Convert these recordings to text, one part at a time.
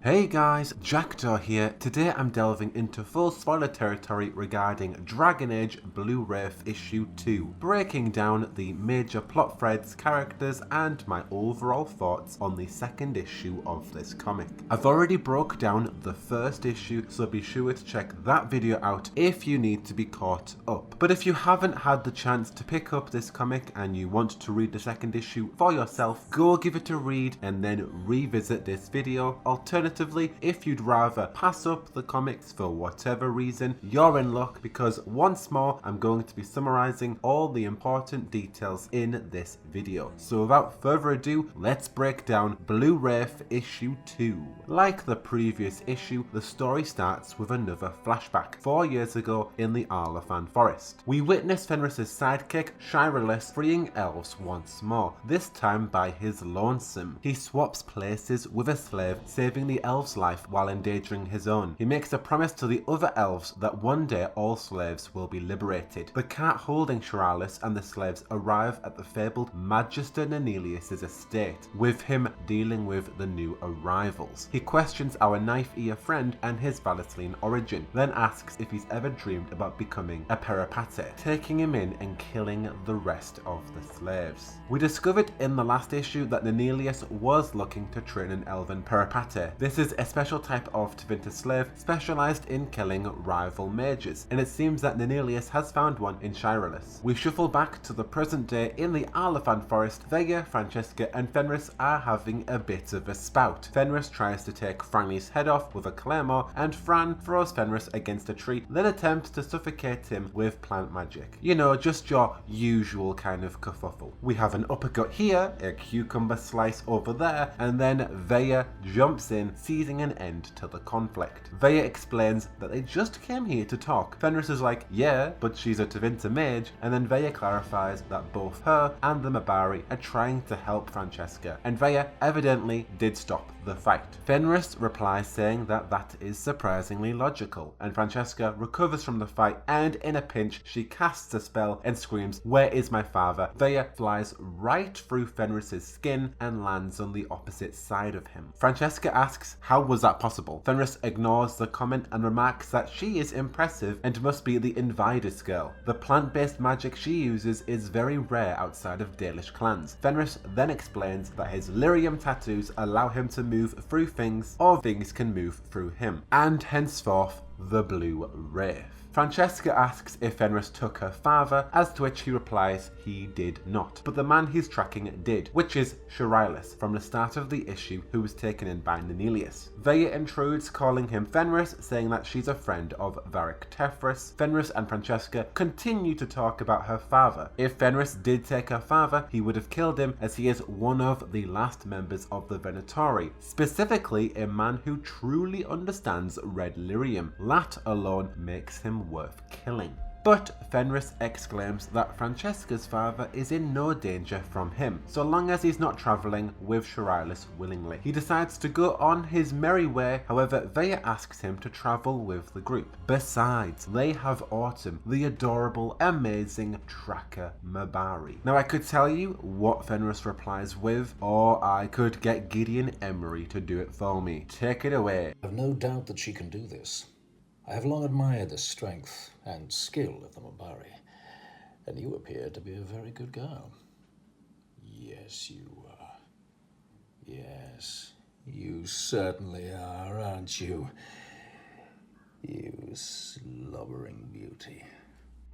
Hey guys, Jackdaw here. Today I'm delving into full spoiler territory regarding Dragon Age Blue Wraith Issue 2, breaking down the major plot threads, characters, and my overall thoughts on the second issue of this comic. I've already broke down the first issue, so be sure to check that video out if you need to be caught up. But if you haven't had the chance to pick up this comic and you want to read the second issue for yourself, go give it a read and then revisit this video. Alternatively, if you'd rather pass up the comics for whatever reason, you're in luck, because once more I'm going to be summarizing all the important details in this video. So without further ado, let's break down Blue Wraith Issue 2. Like the previous issue, the story starts with another flashback 4 years ago in the Arlafan Forest. We witness Fenris's sidekick Shireless freeing elves once more, this time by his lonesome. He swaps places with a slave, saving the elf's life while endangering his own. He makes a promise to the other elves that one day all slaves will be liberated. The cart holding Shireless and the slaves arrive at the fabled Magister Nenelius' estate, with him dealing with the new arrivals. He questions our knife-ear friend and his Valentyne origin, then asks if he's ever dreamed about becoming a Peripate, taking him in and killing the rest of the slaves. We discovered in the last issue that Nenelius was looking to train an elven Peripate. This is a special type of Tevinter slave specialized in killing rival mages, and it seems that Nenelius has found one in Shireless. We shuffle back to the present day in the Arlafan Forest. Vega, Francesca and Fenris are having a bit of a spout. Fenris tries to take Franny's head off with a claymore, and Fran throws Fenris against a tree, then attempts to suffocate him with plant magic. You know, just your usual kind of kerfuffle. We have an uppercut here, a cucumber slice over there, and then Vega jumps in, seizing an end to the conflict. Vega explains that they just came here to talk. Fenris is like, yeah, but she's a Tevinter mage, and then Vega clarifies that both her and the Mabari are trying to help Francesca, and Vega evidently did stop the fight. Fenris replies saying that that is surprisingly logical, and Francesca recovers from the fight, and in a pinch she casts a spell and screams, "Where is my father?" Vega flies right through Fenris's skin and lands on the opposite side of him. Francesca asks, how was that possible? Fenris ignores the comment and remarks that she is impressive and must be the Invidus girl. The plant-based magic she uses is very rare outside of Dalish clans. Fenris then explains that his lyrium tattoos allow him to move through things, or things can move through him, and henceforth the Blue Wraith. Francesca asks if Fenris took her father, as to which he replies he did not, but the man he's tracking did, which is Shireless from the start of the issue, who was taken in by Nenelius. Vega intrudes, calling him Fenris, saying that she's a friend of Varric Tefris. Fenris and Francesca continue to talk about her father. If Fenris did take her father, he would have killed him, as he is one of the last members of the Venatori, specifically a man who truly understands red lyrium. That alone makes him worth killing. But Fenris exclaims that Francesca's father is in no danger from him, so long as he's not travelling with Shireless willingly. He decides to go on his merry way, however Vega asks him to travel with the group. Besides, they have Autumn, the adorable, amazing tracker Mabari. Now I could tell you what Fenris replies with, or I could get Gideon Emery to do it for me. Take it away. I have no doubt that she can do this. I have long admired the strength and skill of the Mabari, and you appear to be a very good girl. Yes, you are. Yes, you certainly are, aren't you? You slobbering beauty.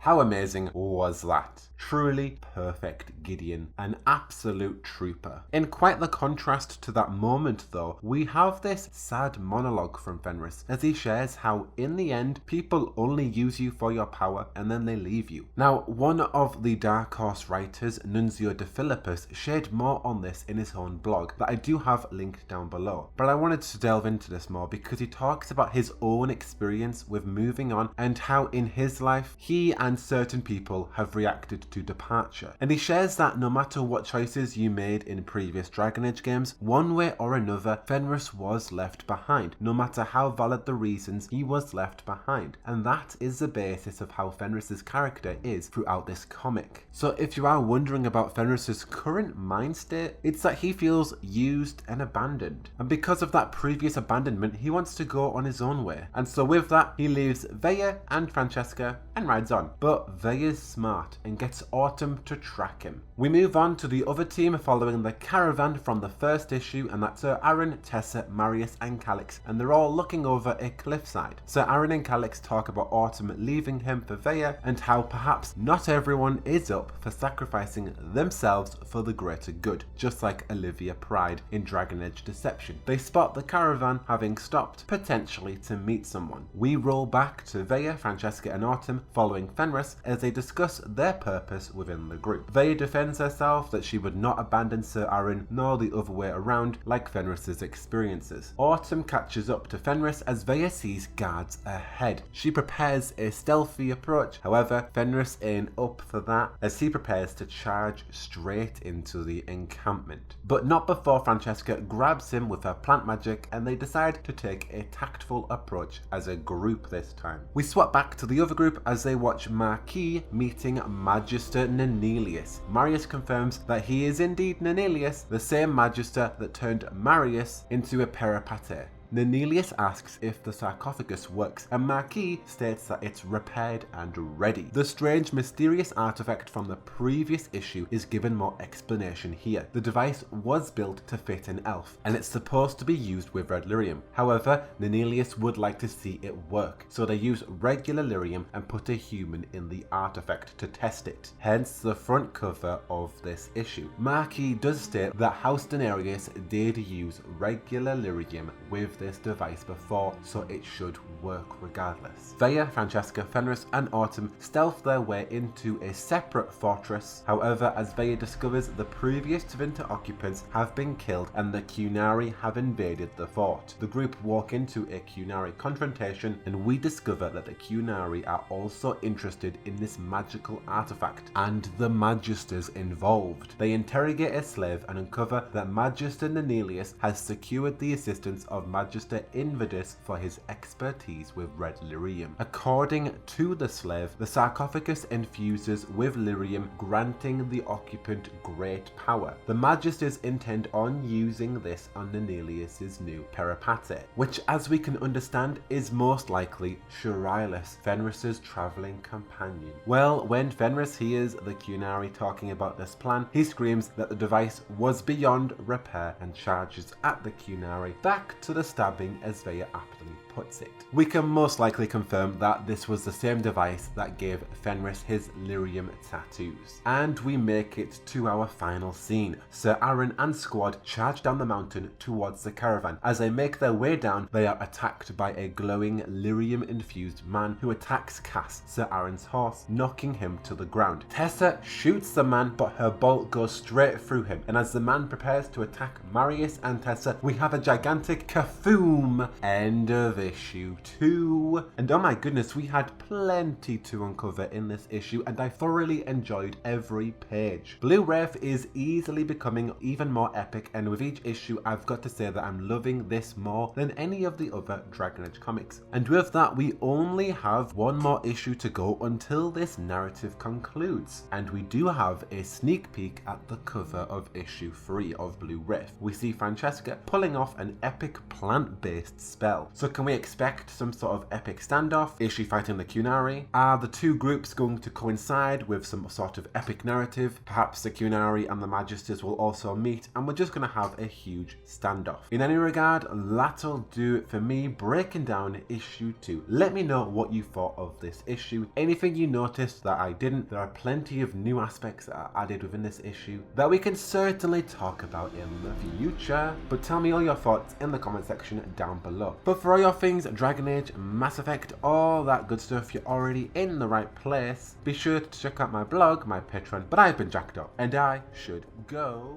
How amazing was that? Truly perfect Gideon, an absolute trooper. In quite the contrast to that moment though, we have this sad monologue from Fenris as he shares how in the end people only use you for your power and then they leave you. Now, one of the Dark Horse writers, Nunzio de Philippus, shared more on this in his own blog that I do have linked down below, but I wanted to delve into this more because he talks about his own experience with moving on and how in his life he and and certain people have reacted to departure. And he shares that no matter what choices you made in previous Dragon Age games, one way or another, Fenris was left behind, no matter how valid the reasons he was left behind. And that is the basis of how Fenris's character is throughout this comic. So if you are wondering about Fenris's current mind state, it's that he feels used and abandoned. And because of that previous abandonment, he wants to go on his own way. And so with that, he leaves Veya and Francesca and rides on. But Veya's smart and gets Autumn to track him. We move on to the other team following the caravan from the first issue, and that's Sir Aaron, Tessa, Marius and Calix, and they're all looking over a cliffside. Sir Aaron and Calix talk about Autumn leaving him for Veya and how perhaps not everyone is up for sacrificing themselves for the greater good, just like Olivia Pride in Dragon Age Deception. They spot the caravan having stopped, potentially to meet someone. We roll back to Veya, Francesca and Autumn following Fenris as they discuss their purpose within the group. Veya defends herself that she would not abandon Sir Aaron nor the other way around like Fenris's experiences. Autumn catches up to Fenris as Veya sees guards ahead. She prepares a stealthy approach, however Fenris ain't up for that as he prepares to charge straight into the encampment. But not before Francesca grabs him with her plant magic and they decide to take a tactful approach as a group this time. We swap back to the other group as they watch Marquis meeting Magister Nenelius. Marius confirms that he is indeed Nenelius, the same Magister that turned Marius into a Peripate. Nenelius asks if the sarcophagus works, and Marquis states that it's repaired and ready. The strange, mysterious artifact from the previous issue is given more explanation here. The device was built to fit an elf, and it's supposed to be used with red lyrium. However, Nenelius would like to see it work, so they use regular lyrium and put a human in the artifact to test it. Hence the front cover of this issue. Marquis does state that House Denarius did use regular lyrium with this device before, so it should work regardless. Veya, Francesca, Fenris and Autumn stealth their way into a separate fortress. However, as Veya discovers the previous Tevinter occupants have been killed and the Qunari have invaded the fort. The group walk into a Qunari confrontation and we discover that the Qunari are also interested in this magical artifact and the Magisters involved. They interrogate a slave and uncover that Magister Nenelius has secured the assistance of Magister Invadus for his expertise with red lyrium. According to the slave, the sarcophagus infuses with lyrium, granting the occupant great power. The Magisters intend on using this on Nenelius's new Peripate, which as we can understand is most likely Shurailis, Fenris's travelling companion. Well, when Fenris hears the Qunari talking about this plan, he screams that the device was beyond repair and charges at the Qunari, back to the stabbing as Veya aptly puts it. We can most likely confirm that this was the same device that gave Fenris his lyrium tattoos. And we make it to our final scene. Sir Aaron and squad charge down the mountain towards the caravan. As they make their way down, they are attacked by a glowing lyrium infused man who attacks Cass, Sir Aaron's horse, knocking him to the ground. Tessa shoots the man, but her bolt goes straight through him, and as the man prepares to attack Marius and Tessa, we have a gigantic kafoom. End of issue 2. And oh my goodness, we had plenty to uncover in this issue and I thoroughly enjoyed every page. Blue Wraith is easily becoming even more epic, and with each issue I've got to say that I'm loving this more than any of the other Dragon Age comics. And with that, we only have one more issue to go until this narrative concludes, and we do have a sneak peek at the cover of issue 3 of Blue Wraith. We see Francesca pulling off an epic plant-based spell. So can we expect some sort of epic standoff? Is she fighting the Qunari? Are the two groups going to coincide with some sort of epic narrative? Perhaps the Qunari and the Magisters will also meet and we're just going to have a huge standoff. In any regard, that'll do it for me breaking down issue 2. Let me know what you thought of this issue. Anything you noticed that I didn't. There are plenty of new aspects that are added within this issue that we can certainly talk about in the future. But tell me all your thoughts in the comment section down below. But for all your things Dragon Age, Mass Effect, all that good stuff, you're already in the right place. Be sure to check out my blog, my Patreon. But I've been Jackdaw, and I should go.